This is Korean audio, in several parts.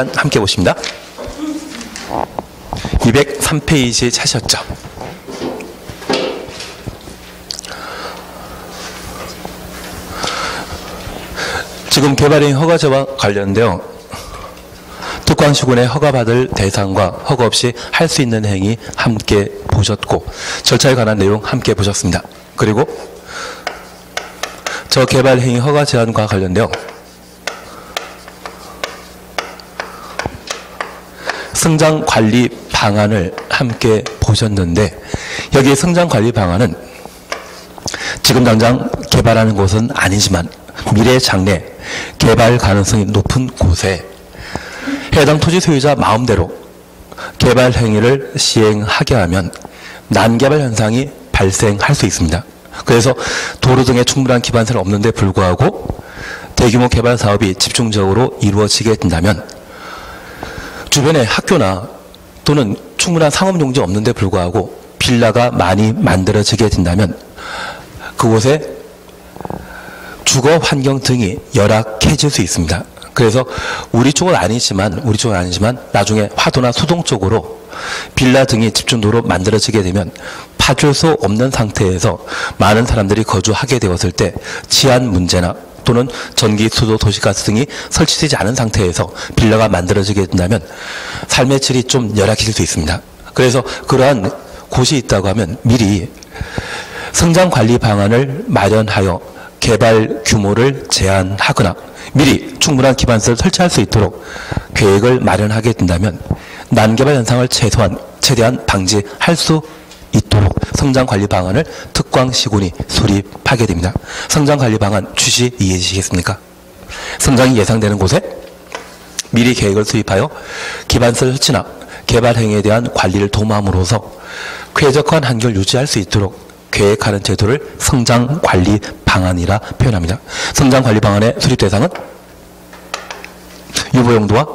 시간 함께 보십니다. 203페이지 찾으셨죠? 지금 개발행위 허가제와 관련되어 특광시군의 허가받을 대상과 허가 없이 할 수 있는 행위 함께 보셨고 절차에 관한 내용 함께 보셨습니다. 그리고 저 개발행위 허가 제한과 관련되어 성장관리 방안을 함께 보셨는데 여기 성장관리 방안은 지금 당장 개발하는 곳은 아니지만 미래 장래 개발 가능성이 높은 곳에 해당 토지 소유자 마음대로 개발 행위를 시행하게 하면 난개발 현상이 발생할 수 있습니다. 그래서 도로 등의 충분한 기반세는 없는데 불구하고 대규모 개발 사업이 집중적으로 이루어지게 된다면 주변에 학교나 또는 충분한 상업용지 없는데 불구하고 빌라가 많이 만들어지게 된다면 그곳에 주거 환경 등이 열악해질 수 있습니다. 그래서 우리 쪽은 아니지만 나중에 화도나 수동 쪽으로 빌라 등이 집중도로 만들어지게 되면 파줄 수 없는 상태에서 많은 사람들이 거주하게 되었을 때 치안 문제나 또는 전기, 수도, 도시가스 등이 설치되지 않은 상태에서 빌라가 만들어지게 된다면 삶의 질이 좀 열악해질 수 있습니다. 그래서 그러한 곳이 있다고 하면 미리 성장관리 방안을 마련하여 개발 규모를 제한하거나 미리 충분한 기반시설을 설치할 수 있도록 계획을 마련하게 된다면 난개발 현상을 최대한 방지할 수 있도록 성장관리 방안을 특광시군이 수립하게 됩니다. 성장관리 방안 취지 이해해 주시겠습니까? 성장이 예상되는 곳에 미리 계획을 수립하여 기반시설 설치나 개발 행위에 대한 관리를 도모함으로써 쾌적한 환경을 유지할 수 있도록 계획하는 제도를 성장관리 방안이라 표현합니다. 성장관리 방안의 수립 대상은 유보용도와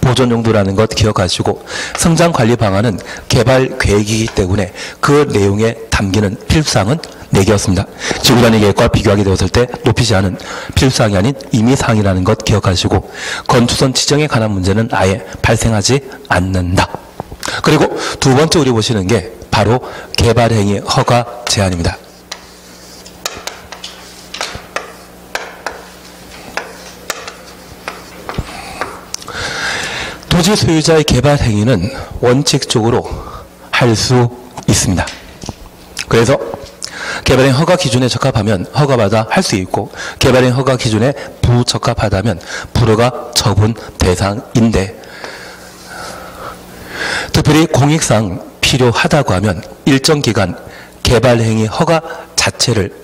보존용도라는 것 기억하시고 성장관리 방안은 개발 계획이기 때문에 그 내용에 담기는 필수사항은 4개였습니다. 지구단위 계획과 비교하게 되었을 때 높이지 않은 필수사항이 아닌 임의사항이라는 것 기억하시고 건축선 지정에 관한 문제는 아예 발생하지 않는다. 그리고 두 번째 우리 보시는 게 바로 개발행위 허가 제한입니다. 토지 소유자의 개발 행위는 원칙적으로 할 수 있습니다. 그래서 개발행위 허가 기준에 적합하면 허가받아 할 수 있고 개발행위 허가 기준에 부적합하다면 불허가 처분 대상인데 특별히 공익상 필요하다고 하면 일정 기간 개발행위 허가 자체를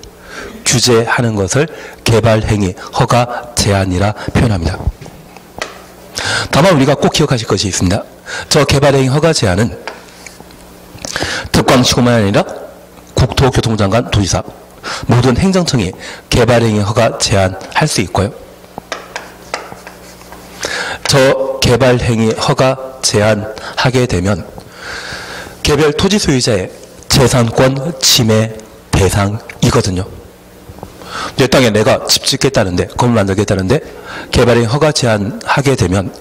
규제하는 것을 개발행위 허가 제한이라 표현합니다. 다만 우리가 꼭 기억하실 것이 있습니다. 저 개발행위 허가 제한은 특광시군만 아니라 국토교통부 장관, 도지사 모든 행정청이 개발행위 허가 제한할 수 있고요. 저 개발행위 허가 제한하게 되면 개별 토지 소유자의 재산권 침해 대상이거든요. 내 땅에 내가 집 짓겠다는데, 건물 만들겠다는데 개발행위 허가 제한하게 되면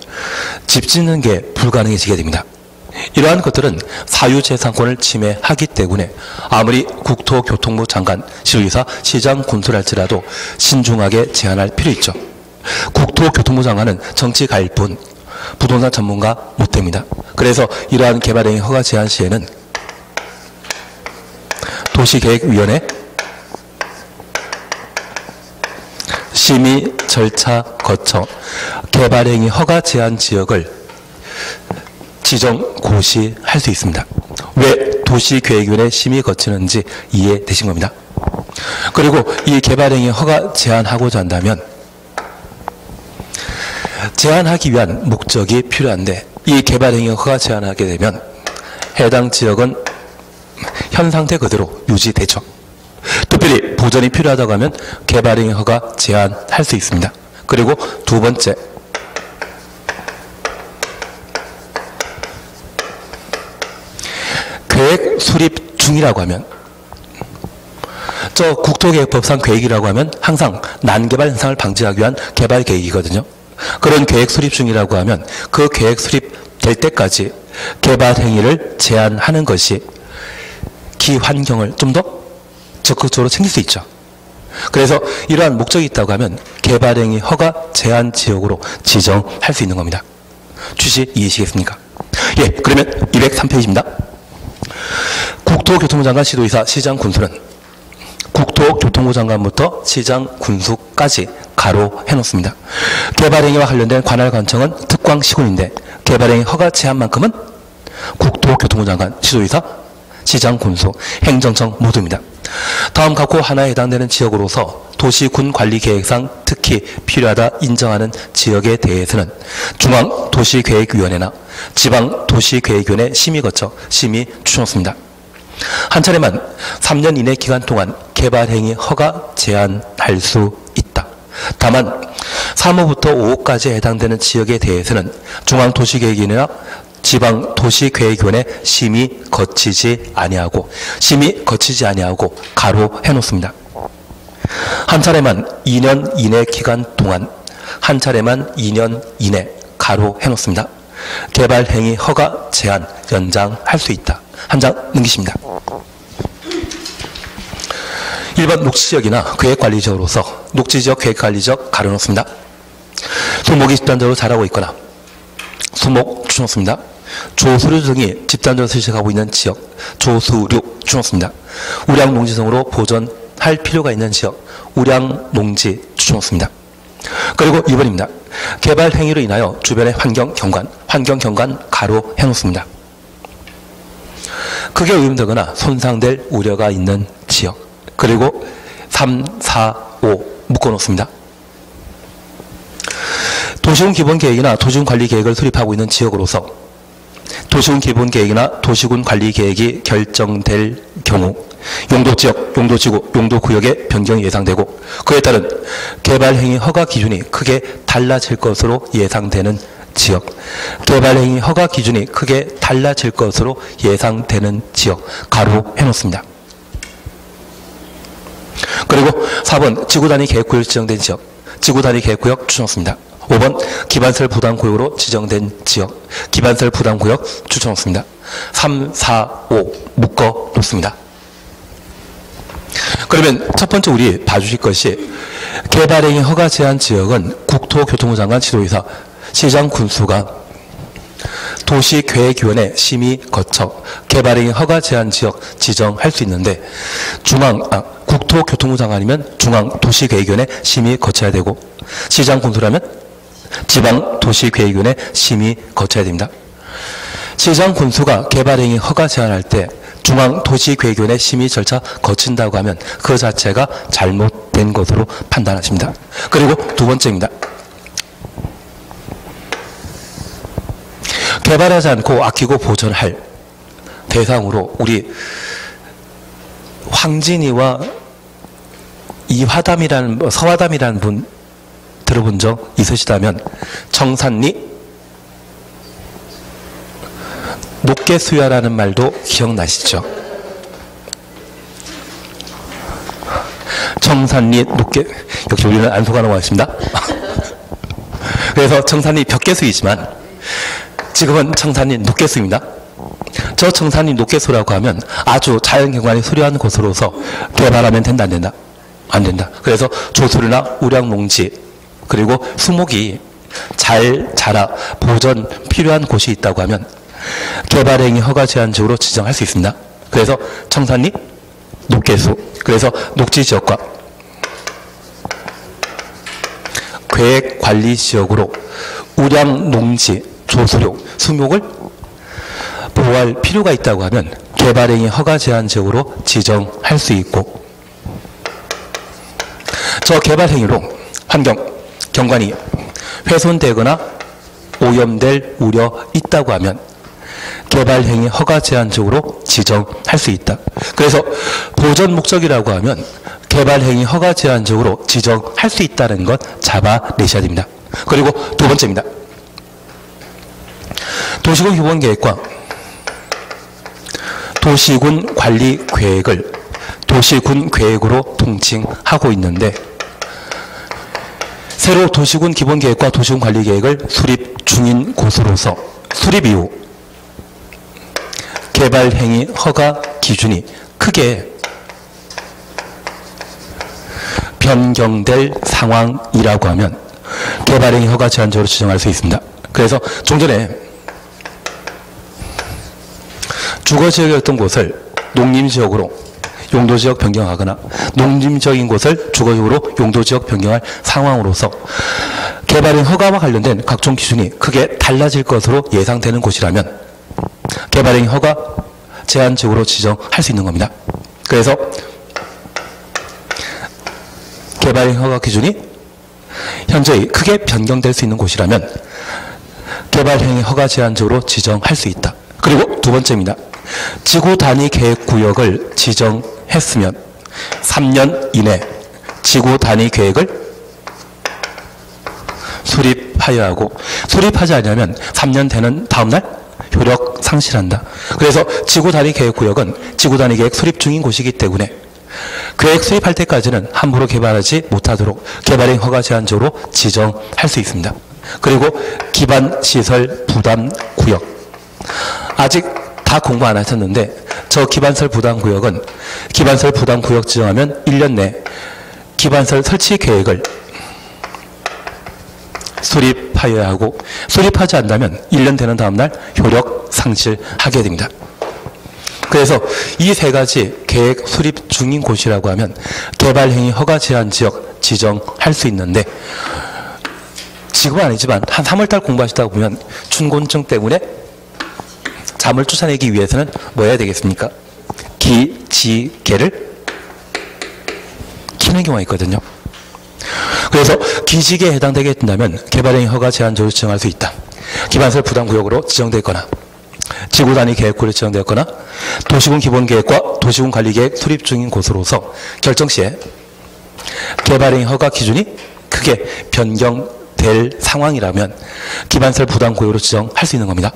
집 짓는 게 불가능해지게 됩니다. 이러한 것들은 사유재산권을 침해하기 때문에 아무리 국토교통부 장관, 시도지사, 시장, 군수랄지라도 신중하게 제한할 필요 있죠. 국토교통부 장관은 정치가일 뿐 부동산 전문가 못 됩니다. 그래서 이러한 개발행위 허가 제한 시에는 도시계획위원회 심의 절차 거쳐 개발행위 허가 제한 지역을 지정 고시할 수 있습니다. 왜 도시계획위원회 심의 거치는지 이해되신 겁니다. 그리고 이 개발행위 허가 제한하고자 한다면 제한하기 위한 목적이 필요한데 이 개발행위 허가 제한하게 되면 해당 지역은 현 상태 그대로 유지되죠. 특별히 보전이 필요하다고 하면 개발행위 허가 제한할 수 있습니다. 그리고 두 번째, 계획 수립 중이라고 하면 저 국토계획법상 계획이라고 하면 항상 난개발 현상을 방지하기 위한 개발 계획이거든요. 그런 계획 수립 중이라고 하면 그 계획 수립될 때까지 개발 행위를 제한하는 것이 기환경을 좀 더 적극적으로 챙길 수 있죠. 그래서 이러한 목적이 있다고 하면 개발 행위 허가 제한 지역으로 지정할 수 있는 겁니다. 취지 이해하시겠습니까? 예, 그러면 203페이지입니다. 국토교통부 장관, 시도의사, 시장, 군수는 국토교통부 장관부터 시장, 군수까지 가로 해놓습니다. 개발행위와 관련된 관할 관청은 특광 시군인데 개발행위 허가 제한만큼은 국토교통부 장관, 시도의사, 시장, 군수, 행정청 모두입니다. 다음 각호 하나에 해당되는 지역으로서 도시군관리계획상 특히 필요하다 인정하는 지역에 대해서는 중앙도시계획위원회나 지방도시계획위원회 심의 거쳐 심의 추천습니다. 한 차례만 3년 이내 기간 동안 개발행위 허가 제한할 수 있다. 다만 3호부터 5호까지 해당되는 지역에 대해서는 중앙도시계획위원회나 지방도시계획위원회 심의 거치지 아니하고 가로 해놓습니다. 한 차례만 2년 이내 기간 동안 한 차례만 2년 이내 가로 해놓습니다. 개발행위 허가 제한 연장할 수 있다. 한 장 넘기십니다. 1번 녹지지역이나 계획관리지역으로서 녹지지역, 계획관리지역 가려놓습니다. 수목이 집단적으로 자라고 있거나 수목 추놓습니다. 조수류 등이 집단적으로 서식하고 있는 지역, 조수류 추놓습니다. 우량농지성으로 보존할 필요가 있는 지역, 우량농지 추놓습니다. 그리고 2번입니다. 개발 행위로 인하여 주변의 환경경관 가로 해놓습니다. 크게 오염되거나 손상될 우려가 있는 지역, 그리고 3, 4, 5 묶어놓습니다. 도시군 기본계획이나 도시군 관리계획을 수립하고 있는 지역으로서 도시군 기본계획이나 도시군 관리계획이 결정될 경우 용도지역, 용도지구, 용도구역의 변경이 예상되고 그에 따른 개발행위 허가 기준이 크게 달라질 것으로 예상되는 지역, 개발행위 허가 기준이 크게 달라질 것으로 예상되는 지역 가로 해놓습니다. 그리고 4번 지구단위 계획구역 지정된 지역, 지구단위 계획구역 추천했습니다. 5번 기반설 부담구역으로 지정된 지역, 기반설 부담구역 추천했습니다. 3, 4, 5 묶어 놓습니다. 그러면 첫 번째 우리 봐주실 것이 개발행위 허가 제한 지역은 국토교통부 장관, 지도의사, 시장, 군수가 도시계획위원회 심의 거쳐 개발행위 허가 제한 지역 지정할 수 있는데 국토교통부 장관이면 중앙도시계획위원회 심의 거쳐야 되고 시장, 군수라면 지방도시계획위원회 심의 거쳐야 됩니다. 시장, 군수가 개발행위 허가 제한할 때 중앙도시계획위원회 심의 절차 거친다고 하면 그 자체가 잘못된 것으로 판단하십니다. 그리고 두 번째입니다. 개발하지 않고 아끼고 보존할 대상으로 우리 황진이와 이화담이라는 서화담이라는 분 들어본 적 있으시다면 청산리 녹개수야라는 말도 기억나시죠? 청산리 녹개, 역시 우리는 안소가 나왔습니다. 그래서 청산리 벽개수이지만 지금은 청산리 녹개수입니다. 저 청산리 녹개수라고 하면 아주 자연경관이 수려한 곳으로서 개발하면 된다, 안 된다? 안 된다. 그래서 조수류나 우량농지 그리고 수목이 잘 자라 보존 필요한 곳이 있다고 하면 개발행위 허가 제한지역으로 지정할 수 있습니다. 그래서 청산리 녹개수, 그래서 녹지지역과 계획관리지역으로 우량농지, 조수류, 수목을 보호할 필요가 있다고 하면 개발행위 허가 제한지역으로 지정할 수 있고 저 개발행위로 환경경관이 훼손되거나 오염될 우려 있다고 하면 개발행위 허가 제한적으로 지정할 수 있다. 그래서 보존 목적이라고 하면 개발행위 허가 제한적으로 지정할 수 있다는 것 잡아내셔야 됩니다. 그리고 두 번째입니다. 도시군 기본계획과 도시군 관리계획을 도시군 계획으로 통칭하고 있는데 새로 도시군 기본계획과 도시군 관리계획을 수립 중인 곳으로서 수립 이후 개발행위 허가 기준이 크게 변경될 상황이라고 하면 개발행위 허가 제한적으로 지정할 수 있습니다. 그래서 좀 전에 주거지역이었던 곳을 농림지역으로 용도지역 변경하거나 농림지역인 곳을 주거지역으로 용도지역 변경할 상황으로서 개발행위 허가와 관련된 각종 기준이 크게 달라질 것으로 예상되는 곳이라면 개발행위 허가 제한지역으로 지정할 수 있는 겁니다. 그래서 개발행위 허가 기준이 현저히 크게 변경될 수 있는 곳이라면 개발행위 허가 제한지역으로 지정할 수 있다. 그리고 두 번째입니다. 지구 단위 계획 구역을 지정했으면 3년 이내 지구 단위 계획을 수립하여야 하고, 수립하지 않으면 3년 되는 다음날 효력 상실한다. 그래서 지구 단위 계획 구역은 지구 단위 계획 수립 중인 곳이기 때문에 계획 수립할 때까지는 함부로 개발하지 못하도록 개발행위 허가 제한적으로 지정할 수 있습니다. 그리고 기반시설 부담 구역, 아직 다 공부 안 하셨는데 저 기반시설 부담 구역은 기반시설 부담 구역 지정하면 1년 내 기반시설 설치 계획을 수립하여야 하고, 수립하지 않는다면 1년 되는 다음날 효력 상실하게 됩니다. 그래서 이 세 가지 계획 수립 중인 곳이라고 하면 개발행위 허가 제한 지역 지정할 수 있는데, 지금은 아니지만 한 3월달 공부하시다 보면 춘곤증 때문에 잠을 쫓아내기 위해서는 뭐 해야 되겠습니까? 기지개를 키는 경우가 있거든요. 그래서 기지개에 해당되게 된다면 개발행위 허가 제한적으로 지정할 수 있다. 기반시설 부담구역으로 지정되거나 지구 단위 계획구로 지정되었거나 도시군 기본계획과 도시군 관리계획 수립 중인 곳으로서 결정 시에 개발행위 허가 기준이 크게 변경될 상황이라면 기반시설 부담구역으로 지정할 수 있는 겁니다.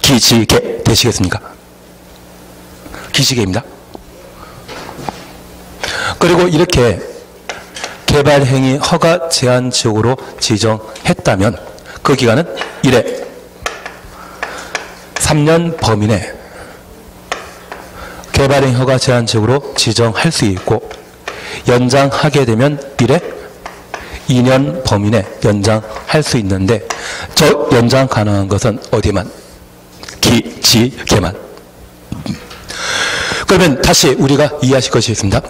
기지개 되시겠습니까? 기지개입니다. 그리고 이렇게 개발행위 허가 제한 지역으로 지정했다면 그 기간은 1회 3년 범위 내 개발행위 허가 제한 지역으로 지정할 수 있고, 연장하게 되면 1회 2년 범위 내 연장할 수 있는데, 저 연장 가능한 것은 어디만? 기지개만. 그러면 다시 우리가 이해하실 것이 있습니다.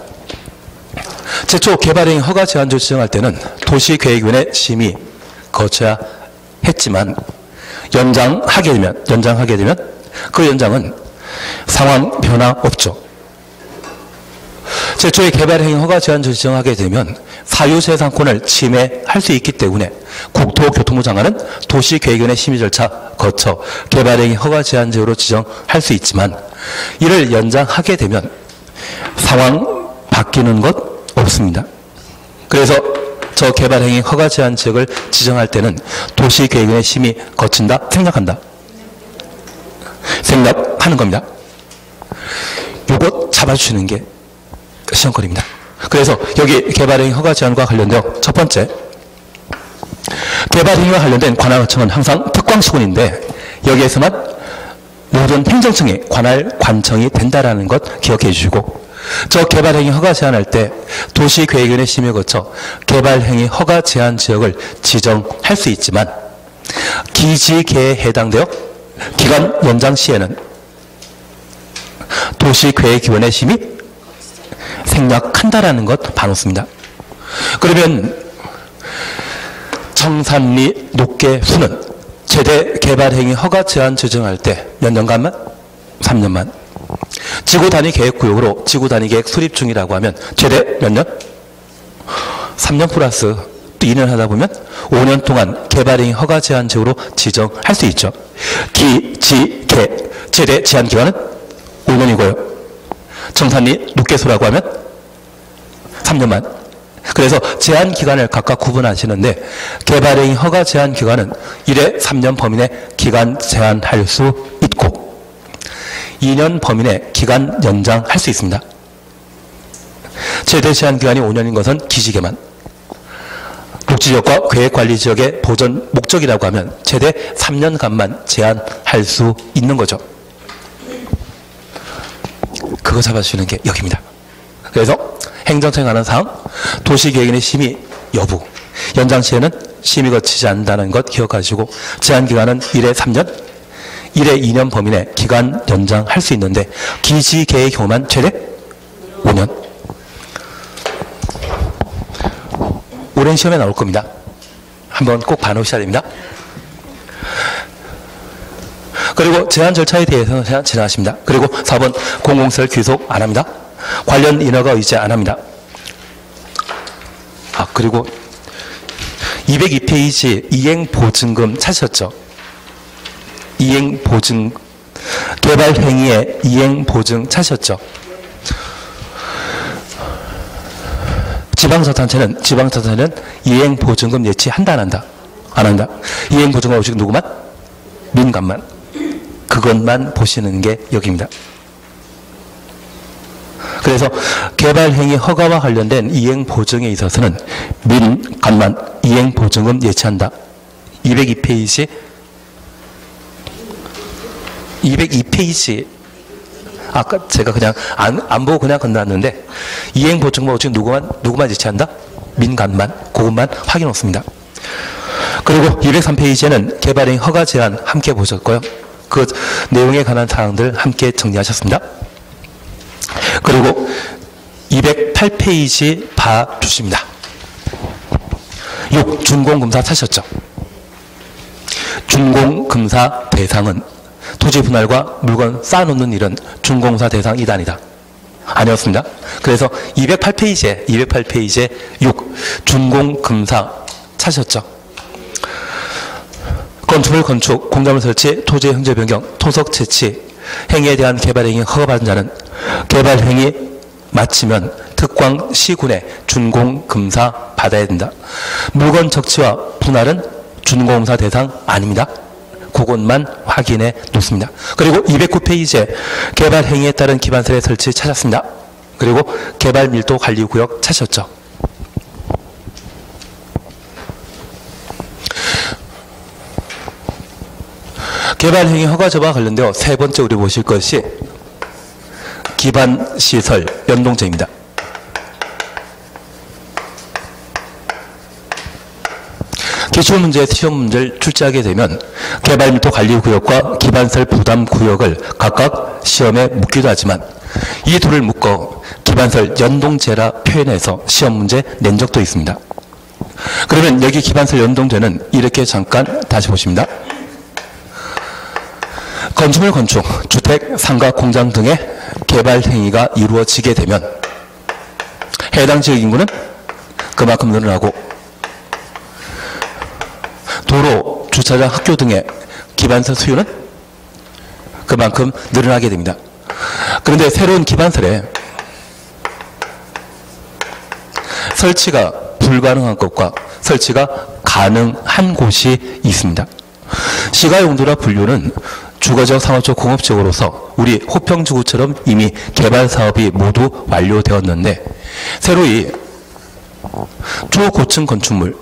최초 개발행위 허가 제한지역 지정할 때는 도시계획위원회 심의 거쳐야 했지만 연장하게 되면 그 연장은 상황 변화 없죠. 최초의 개발행위 허가 제한지역 지정하게 되면 사유재산권을 침해할 수 있기 때문에 국토교통부 장관은 도시계획위원회 심의 절차 거쳐 개발행위 허가 제한지역으로 지정할 수 있지만, 이를 연장하게 되면 상황 바뀌는 것 없습니다. 그래서 저 개발행위 허가 제한 지역을 지정할 때는 도시계획위원회 심의 거친다, 생략한다? 생략하는 겁니다. 요것 잡아주시는 게 시험거리입니다. 그래서 여기 개발행위 허가 제한과 관련되어 첫 번째, 개발행위와 관련된 관할청은 항상 특광시군인데 여기에서만 모든 행정청이 관할관청이 된다라는 것 기억해 주시고, 저 개발행위 허가 제한할 때 도시계획위원회 심의 거쳐 개발행위 허가 제한 지역을 지정할 수 있지만 기지개에 해당되어 기간 연장 시에는 도시계획위원회 심의 생략한다라는 것 봐놓습니다. 그러면 청산리 녹계수는 최대 개발행위 허가 제한 지정할 때 몇 년간만? 3년만. 지구 단위 계획 구역으로 지구 단위 계획 수립 중이라고 하면 최대 몇 년? 3년 플러스 또 2년 하다 보면 5년 동안 개발행위 허가 제한 지역으로 지정할 수 있죠. 기지개 최대 제한 기간은 5년이고요. 청산리 녹계수라고 하면 3년만. 그래서 제한 기간을 각각 구분하시는데 개발행위 허가 제한 기간은 1회 3년 범위 내 기간 제한할 수 있고 2년 범위 내 기간 연장할 수 있습니다. 최대 제한 기간이 5년인 것은 기지개만, 녹지지역과 계획관리지역의 보전 목적이라고 하면 최대 3년간만 제한할 수 있는 거죠. 그거 잡아주시는 게 여기입니다. 그래서 행정처에 관한 사항, 도시계획인의 심의 여부, 연장 시에는 심의 거치지 않는다는 것 기억하시고 제한기간은 1회 3년, 1회 2년 범위 내 기간 연장할 수 있는데 기지계획 경우만 최대 5년. 오랜 시험에 나올 겁니다. 한번 꼭 봐놓으셔야 됩니다. 그리고 제한 절차에 대해서는 그냥 지나가십니다. 그리고 4번 공공시설 귀속 안 합니다. 관련 인허가 의제 안 합니다. 그리고 202페이지 이행보증금 찾으셨죠? 이행보증, 개발행위의 이행보증 찾으셨죠? 지방자치단체는 이행보증금 예치한다, 안 한다? 안 한다. 이행보증금 오직 누구만? 민간만. 그것만 보시는 게 여기입니다. 그래서 개발행위 허가와 관련된 이행보증에 있어서는 민간만 이행보증금 예치한다. 202페이지 아까 제가 그냥 안 보고 그냥 건너왔는데 이행보증금 오직 누구만 예치한다? 민간만. 그것만 확인 없습니다. 그리고 203페이지에는 개발행위 허가 제한 함께 보셨고요. 그 내용에 관한 사항들 함께 정리하셨습니다. 그리고 208페이지 봐주십니다. 6. 준공검사 찾으셨죠? 준공검사 대상은 토지 분할과 물건 쌓아놓는 일은 준공사 대상 2단이다. 아니었습니다. 그래서 208페이지에 6. 준공검사 찾으셨죠? 건축물 건축, 공작물 설치, 토지의 형질 변경, 토석 채취 행위에 대한 개발행위 허가받은 자는 개발행위 마치면 특광 시군에 준공검사 받아야 된다. 물건 적치와 분할은 준공검사 대상 아닙니다. 그것만 확인해 놓습니다. 그리고 209페이지에 개발행위에 따른 기반설의 설치 찾았습니다. 그리고 개발밀도관리구역 찾으셨죠? 개발행위 허가제와 관련되어 세 번째 우리 보실 것이 기반시설 연동제입니다. 기출문제, 시험문제를 출제하게 되면 개발밀도관리구역과 기반시설 부담구역을 각각 시험에 묻기도 하지만 이 둘을 묶어 기반시설 연동제라 표현해서 시험문제 낸 적도 있습니다. 그러면 여기 기반시설 연동제는 이렇게 잠깐 다시 보십니다. 건축물 건축, 주택, 상가, 공장 등의 개발 행위가 이루어지게 되면 해당 지역 인구는 그만큼 늘어나고 도로, 주차장, 학교 등의 기반시설 수요는 그만큼 늘어나게 됩니다. 그런데 새로운 기반시설에 설치가 불가능한 곳과 설치가 가능한 곳이 있습니다. 시가용도나 분류는 주거적, 상업적, 공업적으로서 우리 호평지구처럼 이미 개발 사업이 모두 완료되었는데 새로이 초고층 건축물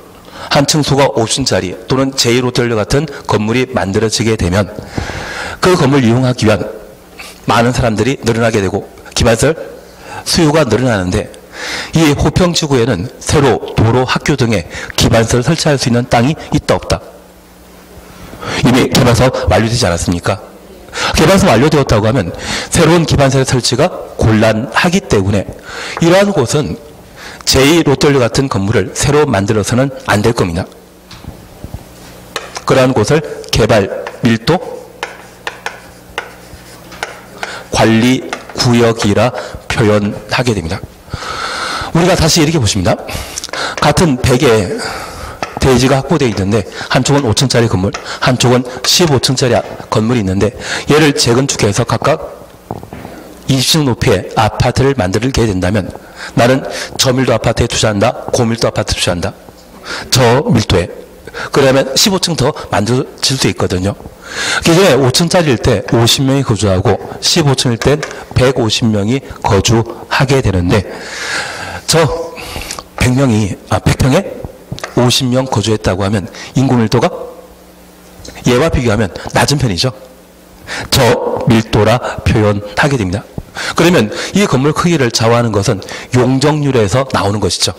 한 층수가 50층짜리 또는 제1호텔 같은 건물이 만들어지게 되면 그 건물을 이용하기 위한 많은 사람들이 늘어나게 되고 기반시설 수요가 늘어나는데 이 호평지구에는 새로 도로, 학교 등의 기반시설 설치할 수 있는 땅이 있다 없다? 이미 개발사업 완료되지 않았습니까? 개발사업 완료되었다고 하면 새로운 기반시설 설치가 곤란하기 때문에 이러한 곳은 제2롯데월드 같은 건물을 새로 만들어서는 안 될 겁니다. 그러한 곳을 개발 밀도 관리 구역이라 표현하게 됩니다. 우리가 다시 이렇게 보십니다. 같은 100의 대지가 확보되어 있는데 한쪽은 5층짜리 건물, 한쪽은 15층짜리 건물이 있는데 얘를 재건축해서 각각 20층 높이의 아파트를 만들게 된다면 나는 저밀도 아파트에 투자한다, 고밀도 아파트 투자한다. 저밀도에. 그러면 15층 더 만들어질 수 있거든요. 기존에 5층짜리일 때 50명이 거주하고 15층일 땐 150명이 거주하게 되는데 저 100평에 50명 거주했다고 하면 인구 밀도가 얘와 비교하면 낮은 편이죠. 저밀도라 표현하게 됩니다. 그러면 이 건물 크기를 좌우하는 것은 용적률에서 나오는 것이죠.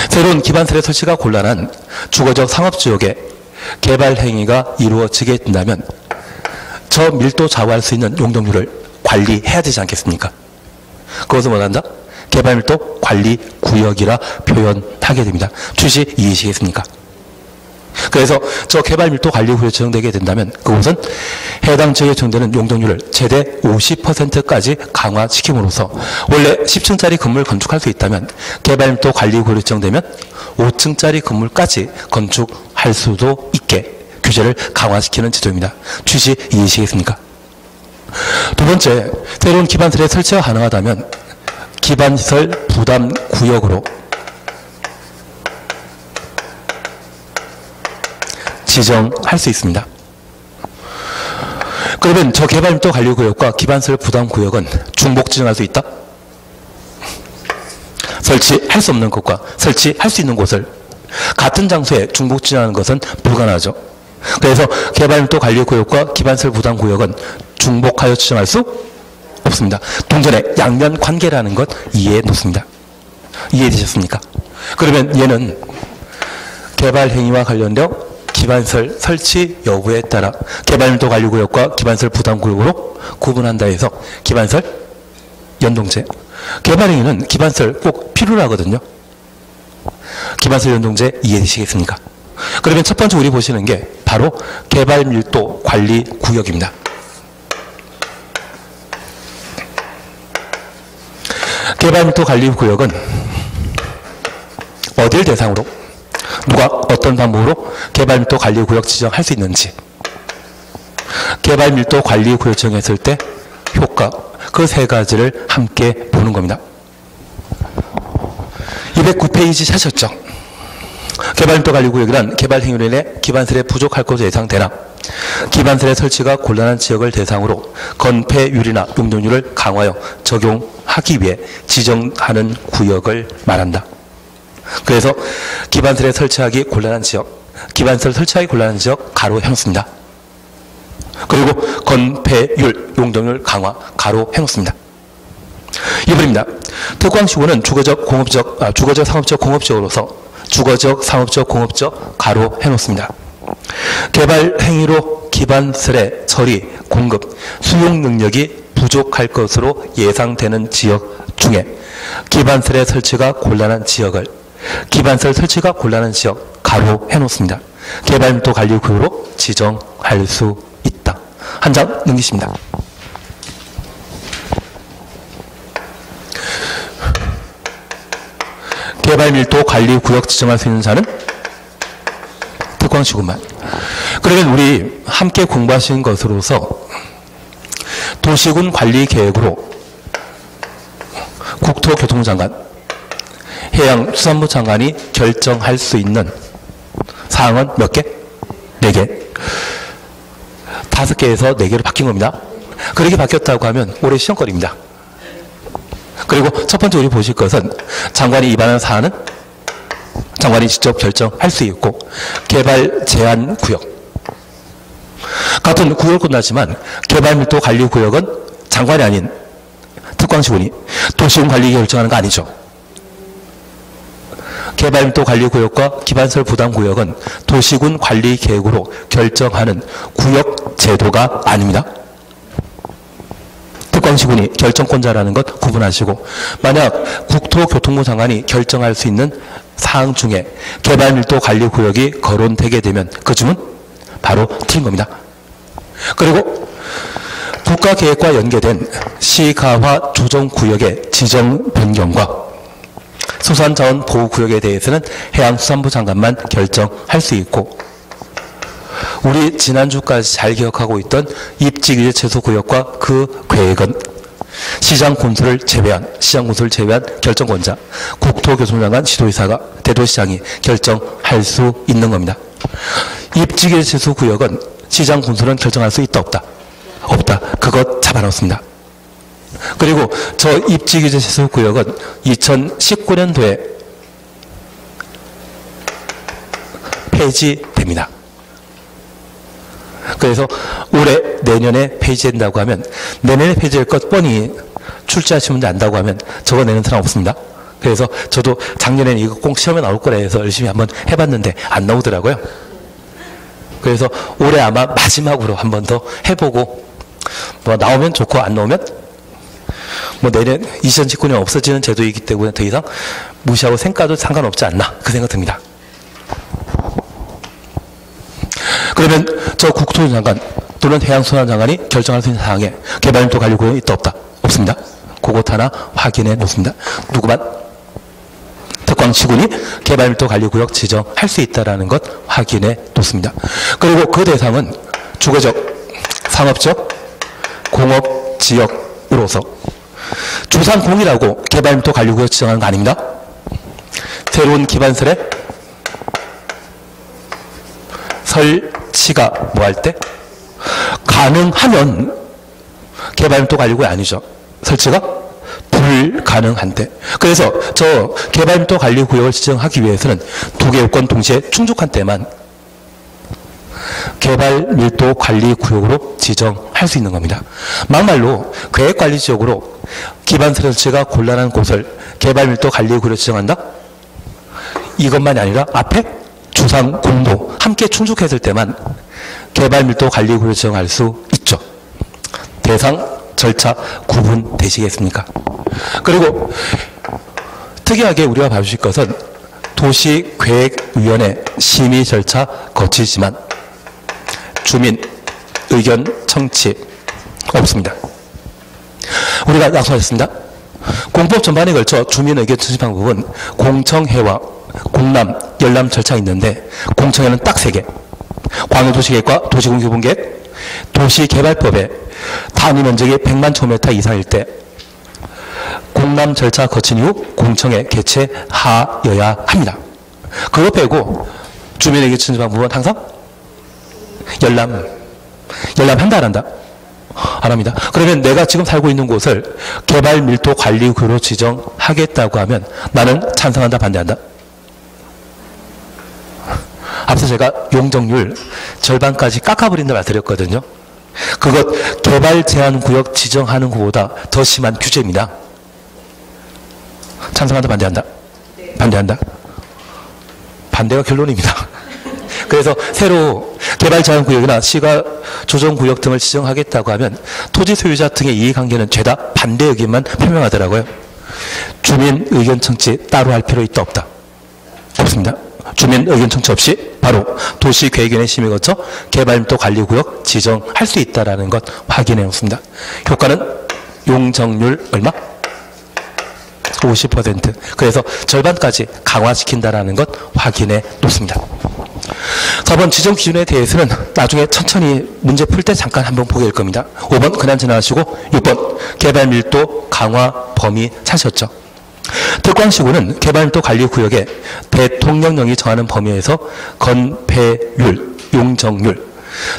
새로운 기반설의 설치가 곤란한 주거적 상업지역에 개발 행위가 이루어지게 된다면 저 밀도 좌우할 수 있는 용적률을 관리해야 되지 않겠습니까? 그것을 뭐한다? 개발밀도 관리구역이라 표현하게 됩니다. 취지 이해하시겠습니까? 그래서 저 개발밀도 관리구역이 지정되게 된다면 그곳은 해당 지역에 지정되는 용적률을 최대 50%까지 강화시킴으로써 원래 10층짜리 건물 건축할 수 있다면 개발밀도 관리구역이 지정되면 5층짜리 건물까지 건축할 수도 있게 규제를 강화시키는 제도입니다. 취지 이해하시겠습니까? 두 번째, 새로운 기반설의 설치가 가능하다면 기반시설 부담구역으로 지정할 수 있습니다. 그러면 저 개발밀도 관리구역과 기반시설 부담구역은 중복 지정할 수 있다? 설치할 수 없는 곳과 설치할 수 있는 곳을 같은 장소에 중복 지정하는 것은 불가능하죠. 그래서 개발밀도 관리구역과 기반시설 부담구역은 중복하여 지정할 수 없습니다. 동전의 양면 관계라는 것 이해해 놓습니다. 이해되셨습니까? 그러면 얘는 개발 행위와 관련되어 기반시설 설치 여부에 따라 개발밀도 관리구역과 기반시설 부담구역으로 구분한다 해서 기반시설 연동제. 개발 행위는 기반시설 꼭 필요로 하거든요. 기반시설 연동제 이해되시겠습니까? 그러면 첫 번째 우리 보시는 게 바로 개발밀도 관리구역입니다. 개발밀도 관리구역은 어딜 대상으로 누가 어떤 방법으로 개발밀도 관리구역 지정할 수 있는지, 개발밀도 관리구역 지정했을 때 효과, 그 세 가지를 함께 보는 겁니다. 209페이지 찾으셨죠? 개발밀도 관리구역이란 개발 행위로 인해 기반설에 부족할 것으로 예상되나 기반설의 설치가 곤란한 지역을 대상으로 건폐율이나 용적률을 강화하여 적용하기 위해 지정하는 구역을 말한다. 그래서 기반설에 설치하기 곤란한 지역, 기반설 설치하기 곤란한 지역 가로 해놓습니다. 그리고 건폐율, 용적률 강화 가로 해놓습니다. 2번입니다. 특광시구는 주거적 상업적 공업지역으로서 주거적 상업적 공업적 가로 해놓습니다. 개발 행위로 기반설의 처리, 공급, 수용 능력이 부족할 것으로 예상되는 지역 중에 기반설의 설치가 곤란한 지역을 기반설 설치가 곤란한 지역 가로 해놓습니다. 개발밀도 관리구역으로 지정할 수 있다. 한 장 넘기십니다. 개발밀도 관리구역 지정할 수 있는 자는 특광시구만. 그러면 우리 함께 공부하신 것으로서 도시군 관리계획으로 국토교통부 장관, 해양수산부 장관이 결정할 수 있는 사항은 몇 개? 4개. 5개에서 4개로 바뀐 겁니다. 그렇게 바뀌었다고 하면 올해 시험거리입니다. 그리고 첫 번째 우리 보실 것은 장관이 위반하는 사안은 장관이 직접 결정할 수 있고, 개발 제한 구역. 같은 구역을 끝나지만 개발밀도 관리구역은 장관이 아닌 특광시군이 도시군 관리계획 결정하는 거 아니죠. 개발밀도 관리구역과 기반설 부담구역은 도시군 관리계획으로 결정하는 구역 제도가 아닙니다. 특광시군이 결정권자라는 것 구분하시고, 만약 국토교통부 장관이 결정할 수 있는 사항 중에 개발밀도 관리구역이 거론되게 되면 그 줌은 바로 틀린 겁니다. 그리고 국가계획과 연계된 시가화 조정구역의 지정 변경과 수산자원 보호구역에 대해서는 해양수산부 장관만 결정할 수 있고, 우리 지난주까지 잘 기억하고 있던 입지규제 최소구역과 그 계획은 시장군수를 제외한 결정권자, 국토교통장관, 시도지사가, 대도시장이 결정할 수 있는 겁니다. 입지규제 최소구역은 시장군수는 결정할 수 있다, 없다? 없다. 그것 잡아놓습니다. 그리고 저 입지규제 최소구역은 2019년도에 폐지됩니다. 그래서 올해 내년에 폐지된다고 하면 내년에 폐지될 것 뻔히 출제하신 분들 안다고 하면 저거 내는 사람 없습니다. 그래서 저도 작년에는 이거 꼭 시험에 나올 거라 해서 열심히 한번 해봤는데 안 나오더라고요. 그래서 올해 아마 마지막으로 한 번 더 해보고 뭐 나오면 좋고 안 나오면 뭐 내년 2019년 없어지는 제도이기 때문에 더 이상 무시하고 생각도 상관없지 않나 그 생각 듭니다. 그러면 저 국토부 장관 또는 해양수산부 장관이 결정할 수 있는 사항에 개발림도 관리구역이 있다 없다? 없습니다. 그것 하나 확인해 놓습니다. 누구만? 특광시군이 개발밀도 관리구역 지정할 수 있다는 것 확인해 놓습니다. 그리고 그 대상은 주거적, 상업적, 공업지역으로서 주상공이라고 개발밀도 관리구역 지정하는 거 아닙니다. 새로운 기반설에 설치가 뭐 할 때? 가능하면 개발밀도 관리구역이 아니죠. 설치가 불가능한데. 그래서 저 개발밀도 관리구역을 지정하기 위해서는 두 개 요건 동시에 충족한 때만 개발밀도 관리구역으로 지정할 수 있는 겁니다. 막말로 계획관리지역으로 기반 설치가 곤란한 곳을 개발밀도 관리구역으로 지정한다? 이것만이 아니라 앞에 주상, 공도 함께 충족했을 때만 개발밀도 관리구역으로 지정할 수 있죠. 대상, 절차 구분되시겠습니까? 그리고 특이하게 우리가 봐주실 것은 도시계획위원회 심의 절차 거치지만 주민 의견 청취 없습니다. 우리가 약속하셨습니다. 공법 전반에 걸쳐 주민 의견 청취 방법은 공청회와 공람, 열람 절차가 있는데 공청회는 딱 3개. 광역도시계획과 도시공유분계획, 도시개발법에 단위 면적이 100만 제곱미터 이상일 때 공람 절차 거친 이후 공청회 개최하여야 합니다. 그거 빼고 주민에게 청취 방법은 항상 열람한다 안 한다? 안 합니다. 그러면 내가 지금 살고 있는 곳을 개발밀도관리구역으로 지정하겠다고 하면 나는 찬성한다 반대한다? 앞서 제가 용적률 절반까지 깎아버린다 말씀드렸거든요. 그것 개발제한구역 지정하는 것보다 더 심한 규제입니다. 찬성한다 반대한다? 반대한다? 반대가 결론입니다. 그래서 새로 개발제한구역이나 시가조정구역 등을 지정하겠다고 하면 토지 소유자 등의 이해관계는 죄다 반대 의견만 표명하더라고요. 주민 의견 청취 따로 할 필요 있다 없다? 없습니다. 주민 의견 청취 없이 바로 도시계획위원회 심의 거쳐 개발밀도 관리구역 지정할 수 있다는 것 확인해 놓습니다. 효과는 용적률 얼마? 50%. 그래서 절반까지 강화시킨다는 것 확인해 놓습니다. 4번 지정 기준에 대해서는 나중에 천천히 문제 풀 때 잠깐 한번 보게 될 겁니다. 5번 그냥 지나가시고 6번 개발밀도 강화 범위 찾으셨죠. 특광시구는 개발밀도 관리구역에 대통령령이 정하는 범위에서 건폐율, 용적률,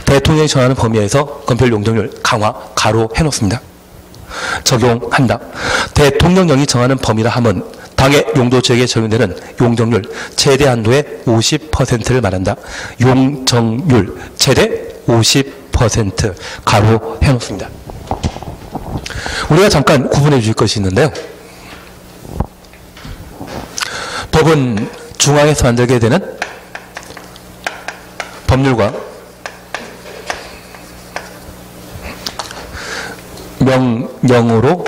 대통령이 정하는 범위에서 건폐율, 용적률 강화 가로 해놓습니다. 적용한다. 대통령령이 정하는 범위라 함은 당의 용도지역에 적용되는 용적률 최대 한도의 50%를 말한다. 용적률 최대 50% 가로 해놓습니다. 우리가 잠깐 구분해 주실 것이 있는데요. 법은 중앙에서 만들게 되는 법률과 명령으로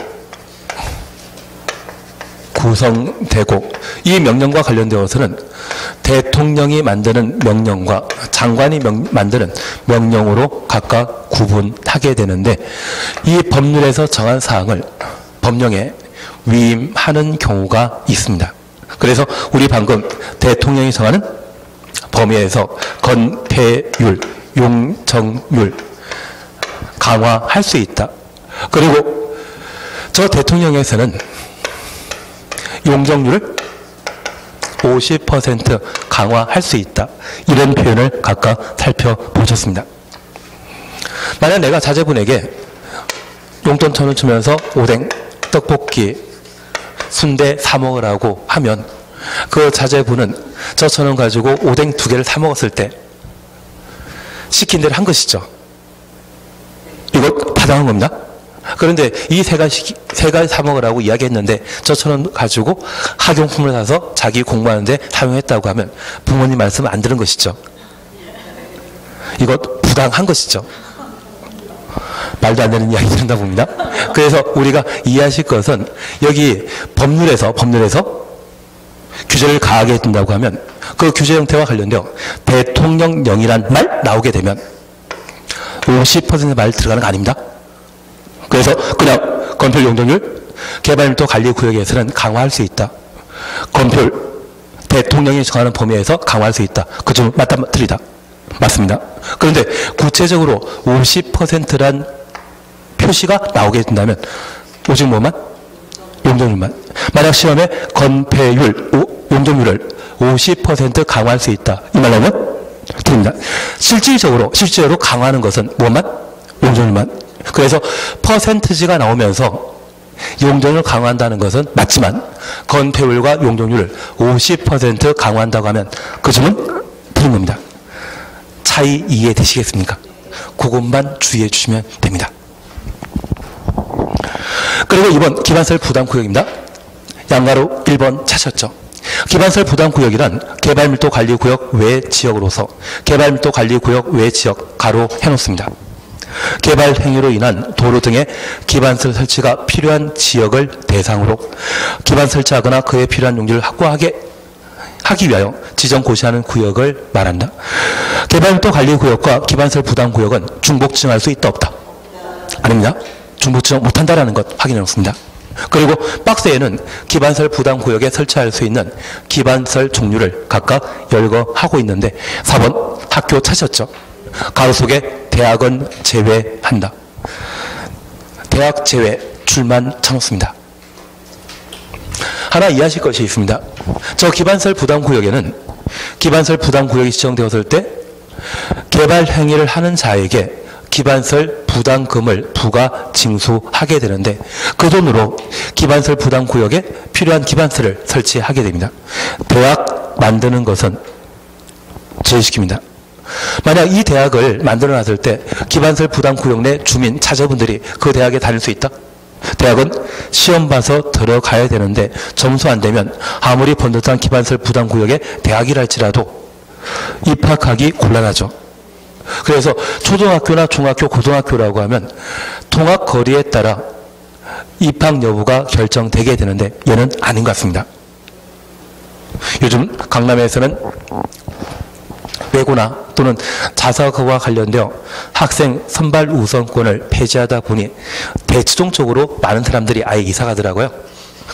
구성되고 이 명령과 관련되어서는 대통령이 만드는 명령과 장관이 만드는 명령으로 각각 구분하게 되는데 이 법률에서 정한 사항을 법령에 위임하는 경우가 있습니다. 그래서 우리 방금 대통령이 정하는 범위에서 건폐율, 용적률 강화할 수 있다. 그리고 저 대통령에서는 용적률을 50% 강화할 수 있다. 이런 표현을 각각 살펴보셨습니다. 만약 내가 자제분에게 용돈 1,000원 주면서 오뎅, 떡볶이, 순대 사 먹으라고 하면 그 자제분은 저천원 가지고 오뎅 2개를 사 먹었을 때 시킨 대로 한 것이죠. 이거 타당한 겁니다. 그런데 이 세 가지 사 먹으라고 이야기했는데 저천원 가지고 학용품을 사서 자기 공부하는데 사용했다고 하면 부모님 말씀을 안 들은 것이죠. 이거 부당한 것이죠. 말도 안 되는 이야기 들은다 봅니다. 그래서 우리가 이해하실 것은 여기 법률에서 규제를 가하게 둔다고 하면 그 규제 형태와 관련되어 대통령령이란 말 나오게 되면 50%의 말 들어가는 거 아닙니다. 그래서 그냥 건폐율 용적률 개발밀도 관리구역에서는 강화할 수 있다. 건폐율 대통령이 정하는 범위에서 강화할 수 있다. 그 점 맞다 틀리다. 맞습니다. 그런데 구체적으로 50%란 표시가 나오게 된다면 오직 뭐만? 용적률만. 만약 시험에 건폐율, 용적률을 50% 강화할 수 있다. 이 말하면 됩니다. 실질적으로 강화하는 것은 뭐만? 용적률만. 그래서 퍼센트지가 나오면서 용적률을 강화한다는 것은 맞지만 건폐율과 용적률을 50% 강화한다고 하면 그 점은 틀린 겁니다. 차이 이해되시겠습니까? 그것만 주의해 주시면 됩니다. 그리고 이번 기반설 부담구역입니다. 양가로 1번 찾으셨죠? 기반설 부담구역이란 개발밀도 관리구역 외 지역으로서 개발밀도 관리구역 외 지역 가로 해놓습니다. 개발 행위로 인한 도로 등의 기반설 설치가 필요한 지역을 대상으로 기반 설치하거나 그에 필요한 용지를 확보하기 위하여 지정 고시하는 구역을 말한다. 개발밀도 관리구역과 기반설 부담구역은 중복지정할 수 있다 없다? 아닙니다. 중복지정 못한다라는 것 확인해 놓습니다. 그리고 박스에는 기반설 부담구역에 설치할 수 있는 기반설 종류를 각각 열거하고 있는데 4번 학교 찾으셨죠? 가로 속에 대학은 제외한다. 대학 제외 줄만 쳐놓습니다. 하나 이해하실 것이 있습니다. 저 기반설 부담구역에는 기반설 부담구역이 지정되었을 때 개발 행위를 하는 자에게 기반설 부담금을 부과 징수하게 되는데 그 돈으로 기반설 부담구역에 필요한 기반설을 설치하게 됩니다. 대학 만드는 것은 제외시킵니다. 만약 이 대학을 만들어 놨을 때 기반설 부담구역 내 주민, 자녀분들이 그 대학에 다닐 수 있다? 대학은 시험 봐서 들어가야 되는데 점수 안 되면 아무리 번듯한 기반설 부담구역의 대학이라 할지라도 입학하기 곤란하죠. 그래서 초등학교나 중학교, 고등학교라고 하면 통학 거리에 따라 입학 여부가 결정되게 되는데 얘는 아닌 것 같습니다. 요즘 강남에서는 외고나 또는 자사고와 관련되어 학생 선발 우선권을 폐지하다 보니 대치동적으로 많은 사람들이 아예 이사 가더라고요.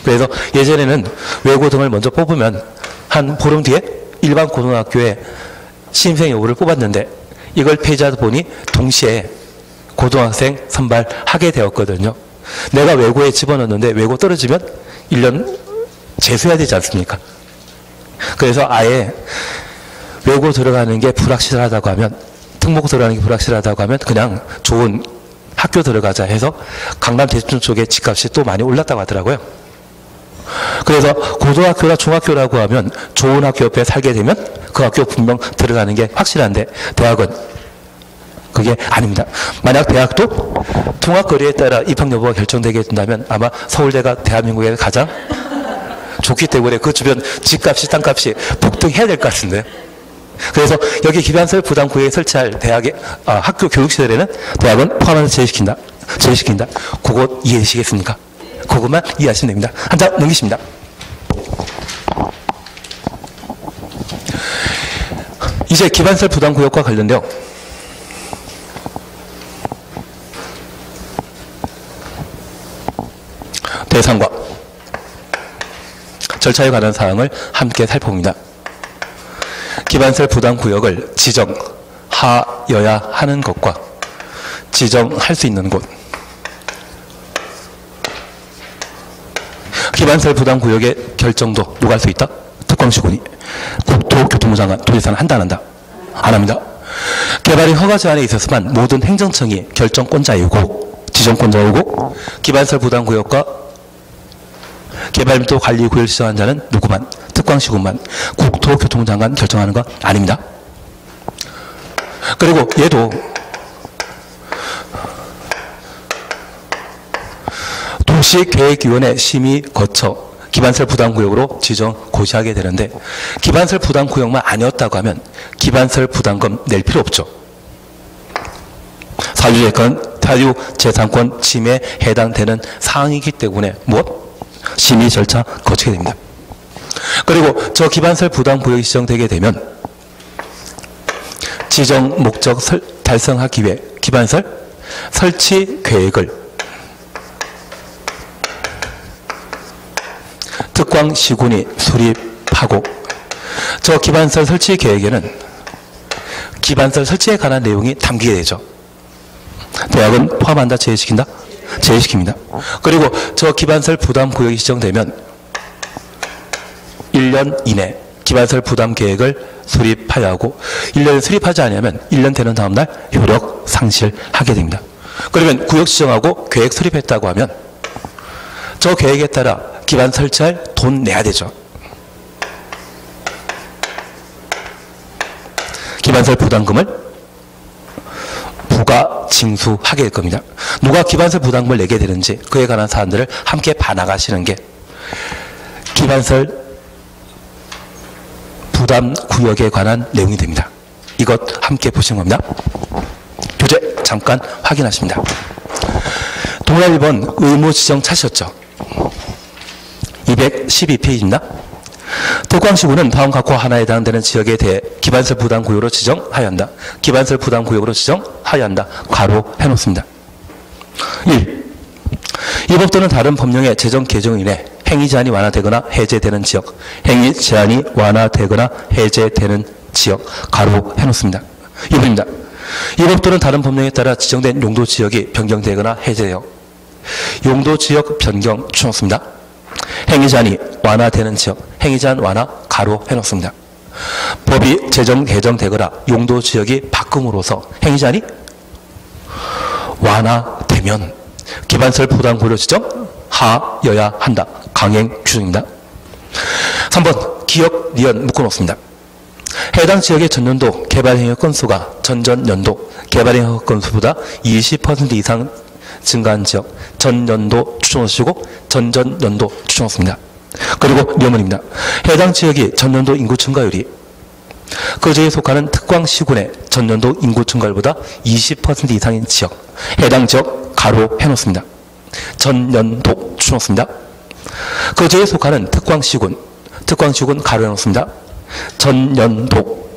그래서 예전에는 외고 등을 먼저 뽑으면 한 보름 뒤에 일반 고등학교에 신입생 여부를 뽑았는데 이걸 폐지하다 보니 동시에 고등학생 선발하게 되었거든요. 내가 외고에 집어넣었는데 외고 떨어지면 1년 재수해야 되지 않습니까? 그래서 아예 외고 들어가는 게 불확실하다고 하면, 특목 들어가는 게 불확실하다고 하면 그냥 좋은 학교 들어가자 해서 강남 대치동 쪽에 집값이 또 많이 올랐다고 하더라고요. 그래서 고등학교나 중학교라고 하면 좋은 학교 옆에 살게 되면 그 학교 분명 들어가는 게 확실한데 대학은 그게 아닙니다. 만약 대학도 통학거리에 따라 입학 여부가 결정되게 된다면 아마 서울대가 대한민국에 가장 좋기 때문에 그 주변 집값이, 땅값이 폭등해야 될 것 같은데. 그래서 여기 기반설 부담구역에 설치할 대학의 학교 교육시설에는 대학은 포함해서 제외시킨다. 그거 이해되시겠습니까? 그것만 이해하시면 됩니다. 한 장 넘기십니다. 이제 기반설 부담구역과 관련되어 대상과 절차에 관한 사항을 함께 살펴봅니다. 기반설 부담구역을 지정하여야 하는 것과 지정할 수 있는 곳. 기반설 부담구역의 결정도 누가 할 수 있다? 특광시군이. 국토교통부 장관, 도지사는 한다 안 한다? 안 합니다. 개발이 허가 제한에 있었으면 모든 행정청이 결정권자이고 지정권자이고 기반설 부담구역과 개발 및 관리 구역을 지정한 자는 누구만? 특광시군만. 국토교통장관 결정하는 거 아닙니다. 그리고 얘도 도시계획위원회 심의 거쳐 기반설 부담구역으로 지정 고시하게 되는데, 기반설 부담구역만 아니었다고 하면 기반설 부담금 낼 필요 없죠. 사유재산권 침해에 해당되는 사항이기 때문에 심의 절차 거치게 됩니다. 그리고 저 기반설 부담구역이 지정되게 되면 지정 목적 달성하기 위해 기반설 설치 계획을 특광시군이 수립하고, 저 기반설 설치 계획에는 기반설 설치에 관한 내용이 담기게 되죠. 대학은 포함한다, 제외시킨다? 제외시킵니다. 그리고 저 기반설 부담구역이 지정되면 1년 이내 기반설 부담 계획을 수립하여야 하고, 1년에 수립하지 않으면 1년 되는 다음날 효력 상실하게 됩니다. 그러면 구역 지정하고 계획 수립했다고 하면 저 계획에 따라 기반 설치할 돈 내야 되죠. 기반설 부담금을 부가 징수하게 될 겁니다. 누가 기반설 부담금을 내게 되는지 그에 관한 사안들을 함께 봐나가시는 게 기반설 부담 구역에 관한 내용이 됩니다. 이것 함께 보시는 겁니다. 교재 잠깐 확인하십니다. 동그라미 1번 의무 지정 찾으셨죠? 212페이지입니다. 특광시군은 다음 각호 하나에 해당되는 지역에 대해 기반설 부담구역으로 지정하여야 한다. 기반설 부담구역으로 지정하여야 한다. 괄호 해놓습니다. 1. 이 법 또는 다른 법령의 제정 개정 이내 행위 제한이 완화되거나 해제되는 지역, 행위 제한이 완화되거나 해제되는 지역, 괄호 해놓습니다. 2번입니다. 이 법 또는 다른 법령에 따라 지정된 용도 지역이 변경되거나 해제되어 용도 지역 변경 추놓습니다. 행위 제한이 완화되는 지역, 행위 제한 완화 가로 해놓습니다. 법이 제정 개정되거나 용도 지역이 바꿈으로써 행위 제한이 완화되면 기반설 부담구역 지정하여야 한다. 강행 규정입니다. 3번 기역, 니은 묶어놓습니다. 해당 지역의 전년도 개발행위 건수가 전전년도 개발행위 건수보다 20% 이상 증가한 지역, 전년도 추정하시고 전전년도 추정했습니다. 그리고 료문입니다. 해당 지역이 전년도 인구 증가율이 그 지역에 속하는 특광시군의 전년도 인구 증가율보다 20% 이상인 지역, 해당 지역 가로 해놓습니다. 전년도 추정했습니다. 그 지역에 속하는 특광시군 가로 해놓습니다. 전년도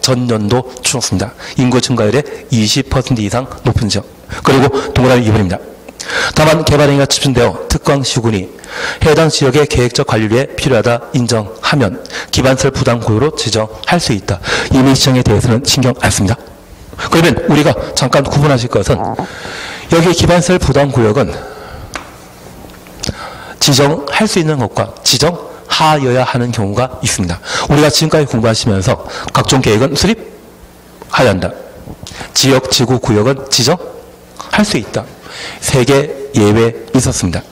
추정했습니다. 인구 증가율의 20% 이상 높은 지역. 그리고 동그라미 2번입니다. 다만 개발행위가 집중되어 특광시군이 해당 지역의 계획적 관리를 위해 필요하다 인정하면 기반설 부담구역으로 지정할 수 있다. 이미 지정에 대해서는 신경 안 씁니다. 그러면 우리가 잠깐 구분하실 것은 여기 기반설 부담구역은 지정할 수 있는 것과 지정하여야 하는 경우가 있습니다. 우리가 지금까지 공부하시면서 각종 계획은 수립하여야 한다. 지역, 지구, 구역은 지정할 수 있다. 3개 예외 있었습니다.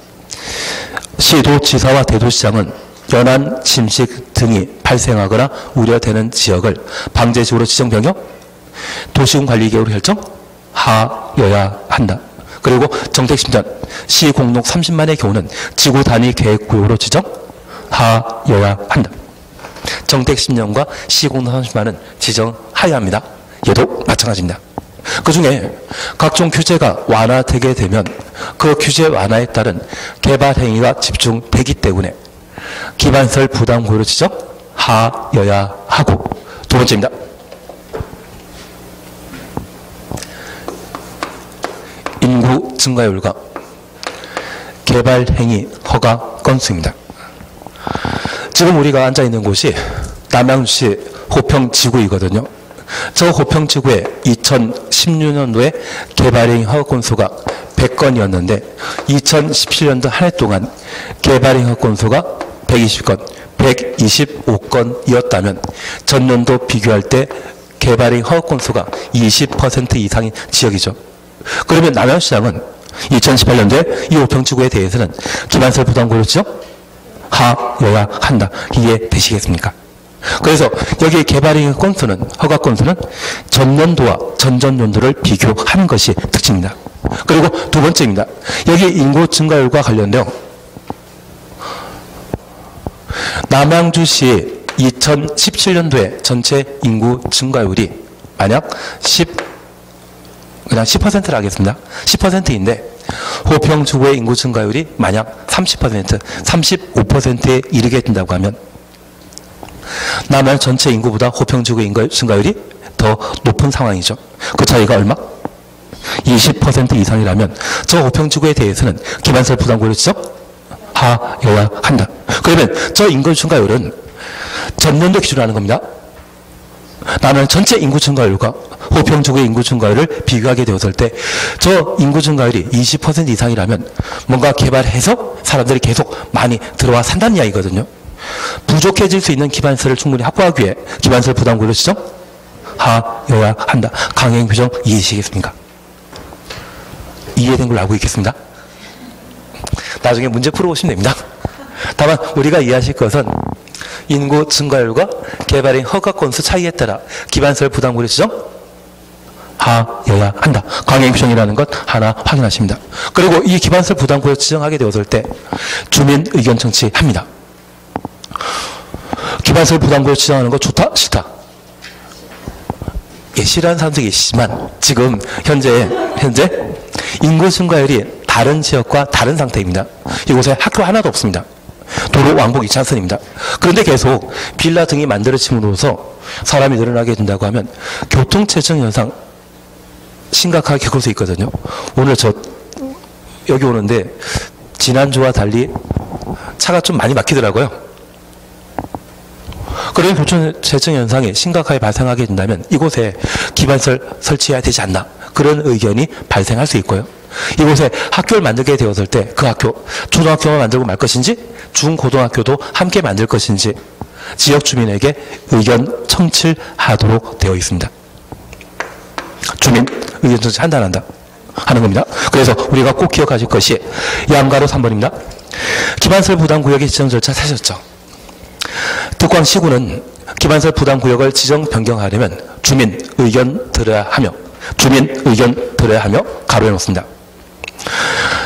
시도지사와 대도시장은 연안, 침식 등이 발생하거나 우려되는 지역을 방제지구로 지정 변경, 도시군 관리계획으로 결정하여야 한다. 그리고 정책 10년, 시 공록 30만의 경우는 지구 단위 계획구역으로 지정하여야 한다. 정책 10년과 시 공록 30만은 지정하여야 합니다. 얘도 마찬가지입니다. 그 중에 각종 규제가 완화되게 되면 그 규제 완화에 따른 개발 행위가 집중되기 때문에 기반설 부담구역으로 지정하여야 하고, 두 번째입니다. 인구 증가율과 개발 행위 허가 건수입니다. 지금 우리가 앉아 있는 곳이 남양주시 호평지구이거든요. 저 호평지구에 2016년도에 개발행위 허가 건수가 100건이었는데 2017년도 한 해 동안 개발행위 허가 건수가 120건, 125건이었다면 전년도 비교할 때 개발행위 허가 건수가 20% 이상인 지역이죠. 그러면 남양시장은 2018년도에 이 호평지구에 대해서는 기반설 부담구역으로 하여야 한다. 이해되시겠습니까? 그래서 여기 개발의 건수는, 허가 건수는 전년도와 전전년도를 비교하는 것이 특징입니다. 그리고 두 번째입니다. 여기 인구 증가율과 관련되어 남양주시 2017년도에 전체 인구 증가율이 만약 그냥 10%를 하겠습니다. 10%인데 호평주구의 인구 증가율이 만약 30%, 35%에 이르게 된다고 하면 남양 전체 인구보다 호평지구 인구 증가율이 더 높은 상황이죠. 그 차이가 얼마? 20% 이상이라면 저 호평지구에 대해서는 기반설 부담고를 지정하여야 한다. 그러면 저 인구 증가율은 전년도 기준으로 하는 겁니다. 남양 전체 인구 증가율과 호평지구의 인구 증가율을 비교하게 되었을 때 저 인구 증가율이 20% 이상이라면 뭔가 개발해서 사람들이 계속 많이 들어와 산다는 이야기거든요. 부족해질 수 있는 기반세를 충분히 확보하기 위해 기반세 부담구를 지정하여야 한다. 강행 규정 이해하시겠습니까? 이해된 걸로 알고 있겠습니다. 나중에 문제 풀어보시면 됩니다. 다만 우리가 이해하실 것은 인구 증가율과 개발의 허가 건수 차이에 따라 기반세 부담구를 지정하여야 한다. 강행 규정이라는 것 하나 확인하십니다. 그리고 이 기반세 부담구를 지정하게 되었을 때 주민 의견 청취합니다. 기반설 부담구를 지정하는 거 좋다? 싫다? 예, 싫어하는 사람도 계시지만 지금 현재 인구 증가율이 다른 지역과 다른 상태입니다. 이곳에 학교 하나도 없습니다. 도로 왕복 2차선입니다. 그런데 계속 빌라 등이 만들어짐으로써 사람이 늘어나게 된다고 하면 교통체증 현상 심각하게 겪을 수 있거든요. 오늘 저 여기 오는데 지난주와 달리 차가 좀 많이 막히더라고요. 그런 교통체증 현상이 심각하게 발생하게 된다면 이곳에 기반설 설치해야 되지 않나, 그런 의견이 발생할 수 있고요. 이곳에 학교를 만들게 되었을 때 그 학교, 초등학교만 만들고 말 것인지 중고등학교도 함께 만들 것인지 지역 주민에게 의견 청취를 하도록 되어 있습니다. 주민 의견 청취 한다 안 한다 하는 겁니다. 그래서 우리가 꼭 기억하실 것이 양가로 3번입니다. 기반설 부담구역의 지정 절차 사셨죠? 득광시구는 기반설 부담구역을 지정 변경하려면 주민 의견 들어야 하며 가로해 놓습니다.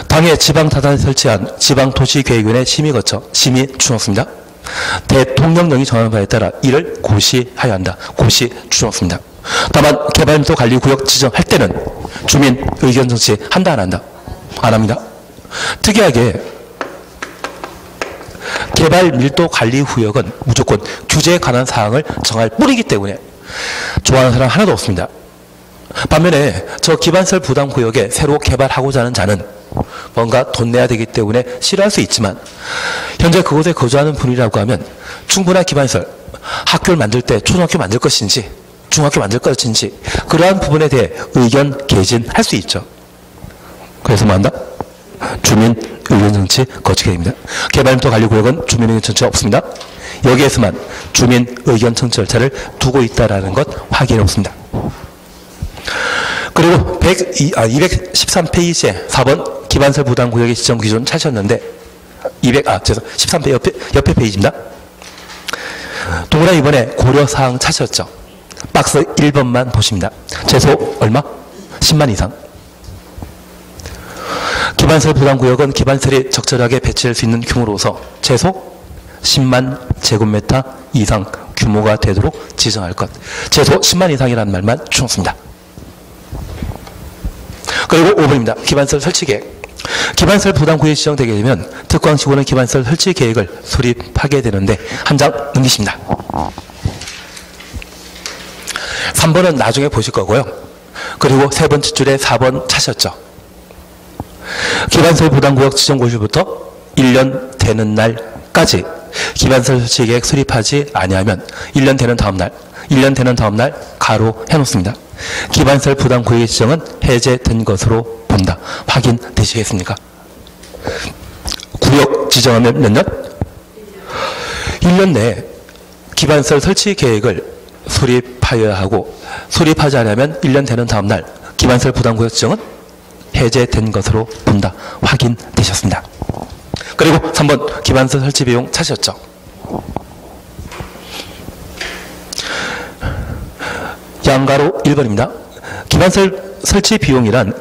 당해 지방타단에 설치한 지방도시계획위원회 심의 거쳐 심의 주놓습니다. 대통령령이 정하는 바에 따라 이를 고시하여야 한다. 고시 주놓습니다. 다만 개발밀도 관리구역 지정할 때는 주민 의견 정치 한다 안 한다? 안 합니다. 특이하게 개발밀도관리구역은 무조건 규제에 관한 사항을 정할 뿐이기 때문에 좋아하는 사람 하나도 없습니다. 반면에 저 기반설 부담구역에 새로 개발하고자 하는 자는 뭔가 돈 내야 되기 때문에 싫어할 수 있지만 현재 그곳에 거주하는 분이라고 하면 충분한 기반설, 학교를 만들 때 초등학교 만들 것인지 중학교 만들 것인지 그러한 부분에 대해 의견 개진할 수 있죠. 그래서 뭐 한다? 주민 의견 정치 거치게 됩니다. 개발밀도 관리구역은 주민 의견 정치가 없습니다. 여기에서만 주민 의견 청취 절차를 두고 있다는 것 확인해 놓습니다. 그리고 213페이지에 4번 기반설 부담구역의 지정 기준 찾으셨는데 13페이지 옆에 페이지입니다. 동그라미 이번에 고려사항 찾으셨죠? 박스 1번만 보십니다. 최소 얼마? 10만 이상. 기반설 부담구역은 기반설이 적절하게 배치할 수 있는 규모로서 최소 10만 제곱미터 이상 규모가 되도록 지정할 것. 최소 10만 이상이라는 말만 주었습니다. 그리고 5번입니다. 기반설 설치계획. 기반설 부담구역이 지정되게 되면 특광시구는 기반설 설치계획을 수립하게 되는데 한 장 넘기십니다. 3번은 나중에 보실 거고요. 그리고 세 번째 줄에 4번 찾으셨죠. 기반설 부담구역 지정 고시부터 1년 되는 날까지 기반설 설치계획 수립하지 아니하면 1년 되는 다음 날 가로 해놓습니다. 기반설 부담구역의 지정은 해제된 것으로 본다. 확인되시겠습니까? 구역 지정하면 몇 년? 1년 내에 기반설 설치 계획을 수립하여야 하고 수립하지 않으면 1년 되는 다음 날 기반설 부담구역 지정은 해제된 것으로 본다. 확인되셨습니다. 그리고 3번 기반설 설치 비용 찾으셨죠? 양가로 1번입니다. 기반설 설치 비용이란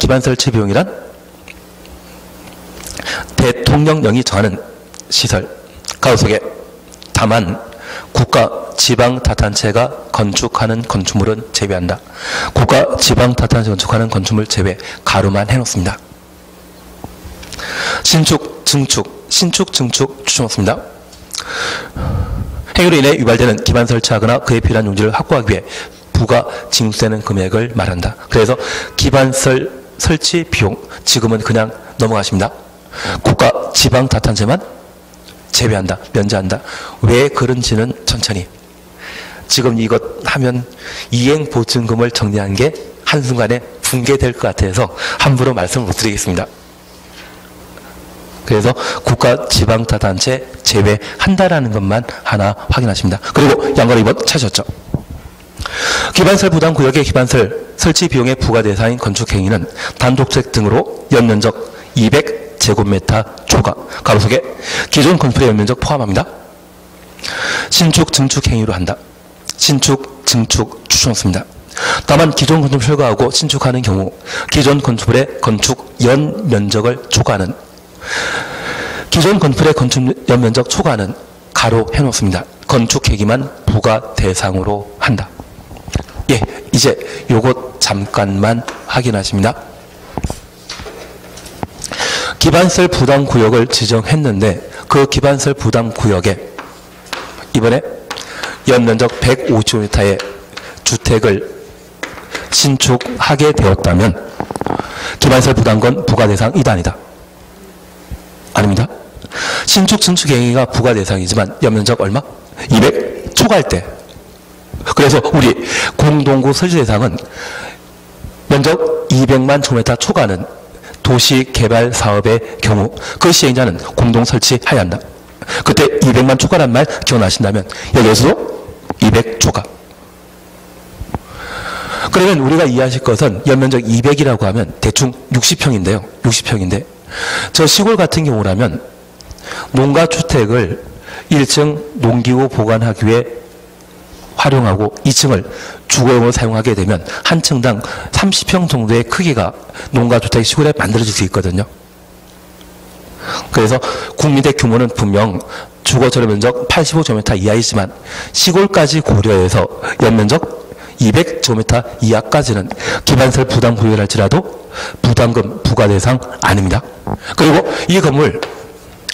대통령령이 정하는 시설, 가로 속에 다만 국가 지방자치단체가 건축하는 건축물은 제외한다. 국가 지방자치단체가 건축하는 건축물 제외, 가로만 해놓습니다. 신축, 증축 추천했습니다. 행위로 인해 유발되는 기반 설치하거나 그에 필요한 용지를 확보하기 위해 부가 징수되는 금액을 말한다. 그래서 기반설 설치 비용, 지금은 그냥 넘어가십니다. 국가 지방자치단체만 제외한다, 면제한다. 왜 그런지는 천천히. 지금 이것 하면 이행보증금을 정리하는 게 한순간에 붕괴될 것 같아서 함부로 말씀을 못 드리겠습니다. 그래서 국가 지방자치단체 제외한다라는 것만 하나 확인하십니다. 그리고 양가로 2번 찾으셨죠? 기반설 부담구역의 기반설 설치 비용의 부과 대상인 건축행위는 단독주택 등으로 연면적 200제곱미터 초과, 가로 속에 기존 건물의 연면적 포함합니다. 신축, 증축 행위로 한다. 신축, 증축 추천했습니다. 다만 기존 건축을 철거하고 신축하는 경우 기존 건축물의 건축 연면적을 초과하는, 기존 건물의 건축 연면적 초과는 가로 해놓습니다. 건축 행위만 부과 대상으로 한다. 예, 이제 요것 잠깐만 확인하십니다. 기반설 부담구역을 지정했는데 그 기반설 부담구역에 이번에 연면적 150m의 주택을 신축하게 되었다면 기반설 부담건 부과 대상 이다 아니다? 아닙니다. 신축, 증축 행위가 부과 대상이지만 연면적 얼마? 200 초과할 때. 그래서 우리 공동구 설치 대상은 면적 200만 제곱미터 초과는 도시개발 사업의 경우 그 시행자는 공동 설치해야 한다. 그때 200만 초과란 말 기억나신다면 여기에서도 200 초과. 그러면 우리가 이해하실 것은 연면적 200이라고 하면 대충 60평인데요. 60평인데 저 시골 같은 경우라면 농가주택을 1층 농기구 보관하기 위해 활용하고 2층을 주거용으로 사용하게 되면 한 층당 30평 정도의 크기가 농가주택 시골에 만들어질 수 있거든요. 그래서 국민대 규모는 분명 주거처리 면적 85제곱미터 이하이지만 시골까지 고려해서 연면적 200제곱미터 이하까지는 기반설 부담구역이랄지라도 부담금 부과 대상 아닙니다. 그리고 이 건물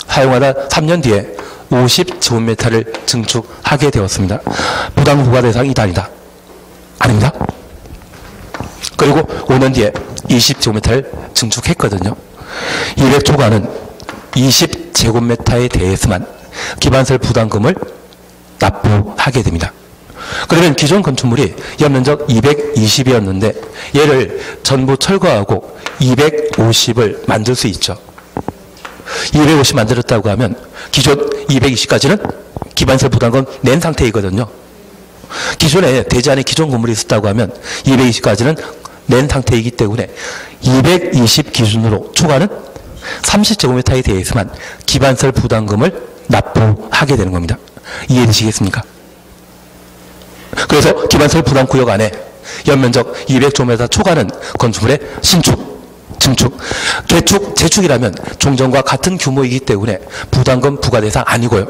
사용하다 3년 뒤에 50제곱미터를 증축하게 되었습니다. 부담금 부과 대상 이다 아니다? 아닙니다. 그리고 5년 뒤에 20제곱미터를 증축했거든요. 200 초과는 20제곱미터에 대해서만 기반설 부담금을 납부하게 됩니다. 그러면 기존 건축물이 연면적 220이었는데 얘를 전부 철거하고 250을 만들 수 있죠. 250 만들었다고 하면 기존 220까지는 기반설 부담금 낸 상태이거든요. 기존에 대지안에 기존 건물이 있었다고 하면 220까지는 낸 상태이기 때문에 220 기준으로 초과는 30제곱미터에 대해서만 기반설 부담금을 납부하게 되는 겁니다. 이해되시겠습니까? 그래서 기반설 부담구역 안에 연면적 200제곱미터 초과는 건축물의 신축, 증축, 개축, 재축이라면 종전과 같은 규모이기 때문에 부담금 부과 대상 아니고요.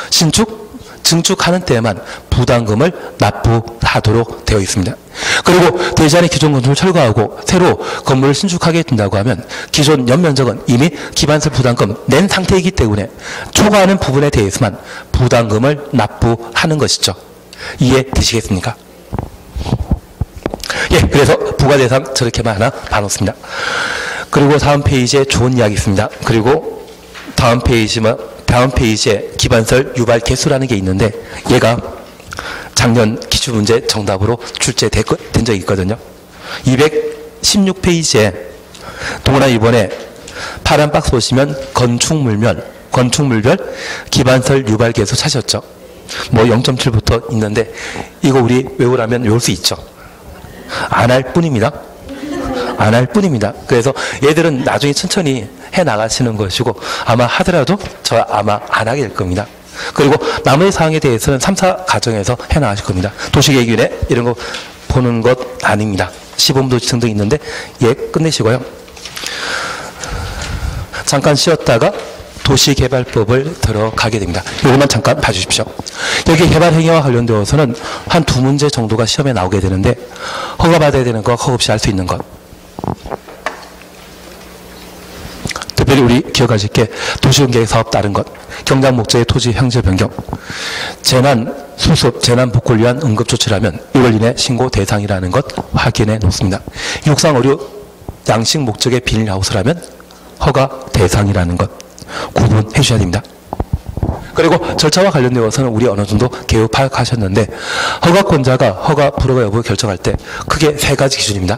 신축, 증축하는 때에만 부담금을 납부하도록 되어 있습니다. 그리고 대지안의 기존 건축을 철거하고 새로 건물을 신축하게 된다고 하면 기존 연면적은 이미 기반설 부담금 낸 상태이기 때문에 초과하는 부분에 대해서만 부담금을 납부하는 것이죠. 이해되시겠습니까? 예, 그래서 부과 대상 저렇게만 하나 봐놓습니다. 그리고 다음 페이지에 좋은 이야기 있습니다. 그리고 다음 페이지에 기반설 유발 개수라는 게 있는데 얘가 작년 기출문제 정답으로 출제된 적이 있거든요. 216페이지에 동원아 이번에 파란 박스 보시면 건축물별 기반설 유발 개수 찾으셨죠? 뭐 0.7부터 있는데 이거 우리 외우라면 외울 수 있죠. 안 할 뿐입니다. 안 할 뿐입니다. 그래서 얘들은 나중에 천천히 해 나가시는 것이고 아마 하더라도 저 아마 안 하게 될 겁니다. 그리고 나머지 사항에 대해서는 3, 4 과정에서 해 나가실 겁니다. 도시계획위원회 이런 거 보는 것 아닙니다. 시범도시 등등 있는데 예 끝내시고요. 잠깐 쉬었다가 도시개발법을 들어가게 됩니다. 이것만 잠깐 봐주십시오. 여기 개발행위와 관련되어서는 한 2문제 정도가 시험에 나오게 되는데 허가받아야 되는 것, 허가 없이 할 수 있는 것. 특별히 우리 기억하실 게 도시계획 사업 다른 것, 경장 목적의 토지 형질 변경, 재난 수습, 재난 복구를 위한 응급조치라면 6월 이내 신고 대상이라는 것 확인해 놓습니다. 육상 의료 양식 목적의 비닐하우스라면 허가 대상이라는 것 구분해 주셔야 됩니다. 그리고 절차와 관련되어서는 우리 어느 정도 개요 파악하셨는데 허가권자가 허가 불허가 여부를 결정할 때 크게 3가지 기준입니다.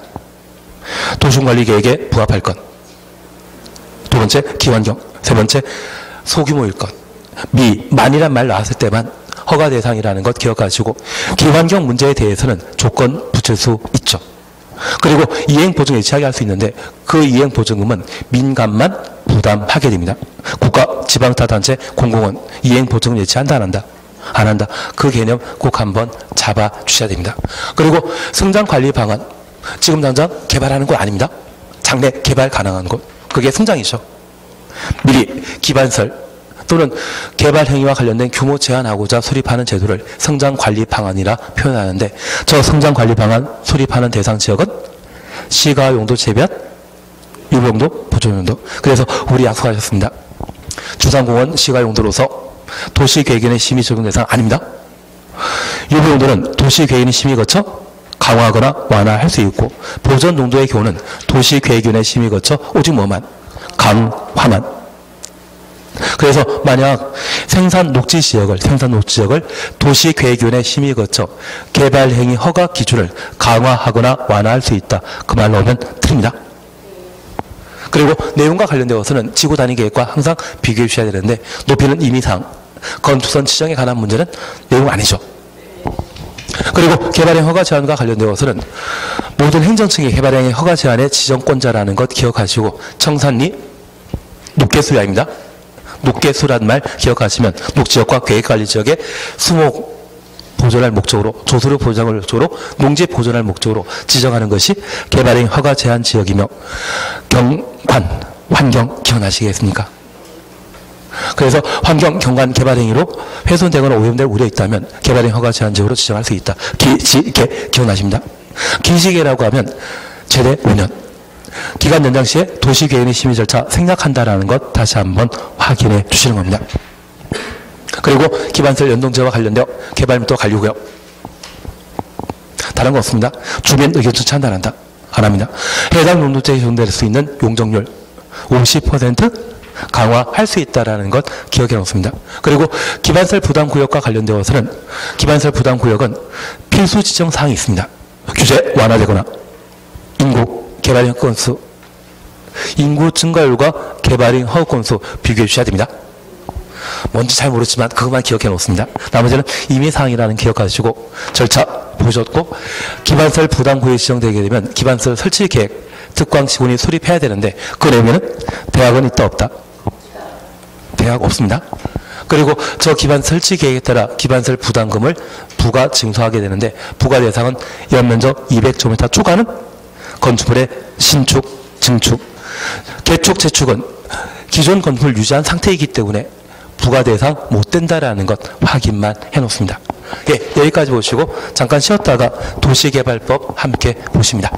도시관리계획에 부합할 것, 두 번째 기환경, 세 번째 소규모일 것. 만이란 말 나왔을 때만 허가 대상이라는 것 기억하시고 기환경 문제에 대해서는 조건 붙일 수 있죠. 그리고 이행보증 예치하게 할 수 있는데 그 이행보증금은 민간만 부담하게 됩니다. 국가, 지방자치단체, 공공은 이행보증을 예치한다 안 한다? 안 한다. 그 개념 꼭 한번 잡아주셔야 됩니다. 그리고 성장관리 방안, 지금 당장 개발하는 거 아닙니다. 장래 개발 가능한 곳, 그게 성장이죠. 미리 기반설 또는 개발 행위와 관련된 규모 제한하고자 수립하는 제도를 성장관리 방안이라 표현하는데 저 성장관리 방안 수립하는 대상 지역은 시가용도 재변, 유보용도, 보존용도. 그래서 우리 약속하셨습니다. 주상공원 시가용도로서 도시계획위원회 심의 적용 대상 아닙니다. 유보용도는 도시계획위원회 심의 거쳐 강화하거나 완화할 수 있고 보존용도의 경우는 도시계획위원회 심의 거쳐 오직 뭐만? 강화만. 그래서 만약 생산 녹지 지역을 도시계획위원회 심의 거쳐 개발행위 허가 기준을 강화하거나 완화할 수 있다. 그 말 나오면 틀립니다. 그리고 내용과 관련되어서는 지구 단위 계획과 항상 비교해 주셔야 되는데 높이는 임의사항, 건축선 지정에 관한 문제는 내용 아니죠. 그리고 개발행 허가 제한과 관련되어서는 모든 행정층이 개발행위 허가 제한의 지정권자라는 것 기억하시고 청산리 녹개수야입니다. 녹개수란 말 기억하시면 녹지역과 계획관리지역의 수목 보존할 목적으로, 조수를 보존할 목적으로, 농지 보존할 목적으로 지정하는 것이 개발행 허가 제한 지역이며 경관, 환경 기억나시겠습니까? 그래서 환경, 경관, 개발행위로 훼손되거나 오염될 우려 있다면 개발행 허가 제한 지역으로 지정할 수 있다. 기지개 기억나십니다? 기지개라고 하면 최대 5년. 기간 연장 시에 도시계획위 심의 절차 생략한다라는 것 다시 한번 확인해 주시는 겁니다. 그리고 기반설 연동제와 관련되어 개발 및 관리고요. 다른 거 없습니다. 주민 의견 청취한다 안 한다? 안 합니다. 해당 용도죄에 적용될 수 있는 용적률 50% 강화할 수 있다는 것 기억해 놓습니다. 그리고 기반설 부담구역과 관련되어서는 기반설 부담구역은 필수 지정 사항이 있습니다. 규제 완화되거나 인구, 개발행 건수, 인구 증가율과 개발행 허가 건수 비교해 주셔야 됩니다. 뭔지 잘 모르지만 그것만 기억해 놓습니다. 나머지는 임의사항이라는 기억하시고 절차 보셨고 기반설 부담구역이 지정되게 되면 기반설 설치계획 특광시군이 수립해야 되는데 그 내용에는 대학은 있다 없다? 대학 없습니다. 그리고 저 기반 설치 계획에 따라 기반설 부담금을 부가 징수하게 되는데 부가 대상은 연면적 200제곱미터 초과는 건축물의 신축, 증축, 개축, 재축은 기존 건물을 유지한 상태이기 때문에 부가 대상 못 된다라는 것 확인만 해놓습니다. 예, 여기까지 보시고 잠깐 쉬었다가 도시개발법 함께 보십니다.